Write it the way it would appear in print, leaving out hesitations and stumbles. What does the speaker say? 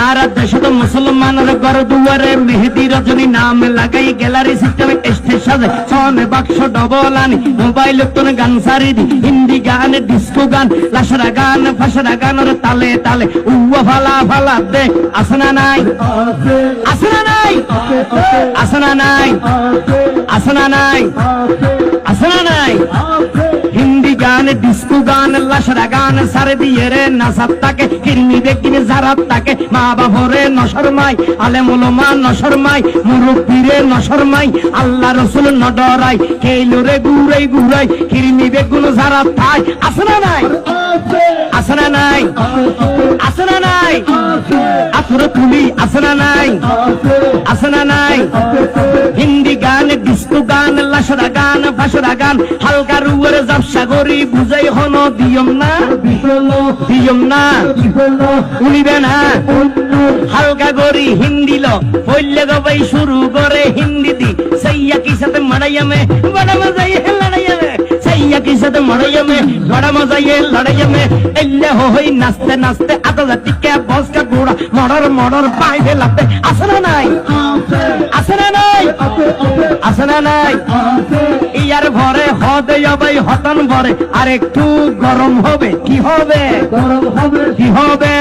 আর দেশত মুসলমানের ঘর দুয়ারে মেহেদি রজনী নাম লাগাই গ্যালারি সিস্টেমে স্টেজ সাজে ছনে বাক্স ডবল আনি মোবাইল তোর গান সারি দি হিন্দি গান ডিস্কো গান লাশরা গান ফাশরা গানের তালে তালে উয়া ফালা ফালা দে আসনা নাই আসনা নাই আসনা নাই আসনা নাই আসনা নাই হিন্দি গান ডিস্কো গান লাশরা গান সারে দিয়ে রে নাসাত্তাকে কিরনি বেকিনে জারাত্তাকে মা বাবরে নশরমাই আলেম উলামা নশরমাই মুরব্বিরে নশরমাই আল্লাহ রাসূল নডরাই কেইলরে গুরাই গুরাই কিরনি বেগুন জারাত্তাই আসনা নাই আসনা নাই আসনা নাই আতরে তুলি আসনা নাই আসনা নাই হিন্দি গান ডিস্কো গান লাশরা গান ফাশরা গান হালকা রুয়ের জাবসা গরি বুঝাই হন দিয়ম না উনিবে না হালকা গরি হিন্দি লো পইলে গবাই শুরু করে হিন্দি দি সাইয়া কি সাথে মারাইয়া মে বড় মজা ये लड़ाइया में सैया की साथ मड़ाइया में बड़ा मजा ये लड़ाइया में एल्ले होई नाचते नाचते आधा टिके बस का घोड़ा मर्डर मर्डर पाए दे लगते আসনা নাই আসনা নাই আসনা নাই ইয়ার ভরে হদে যাবে হতন ভরে আর একটু গরম হবে কি হবে গরম হবে কি হবে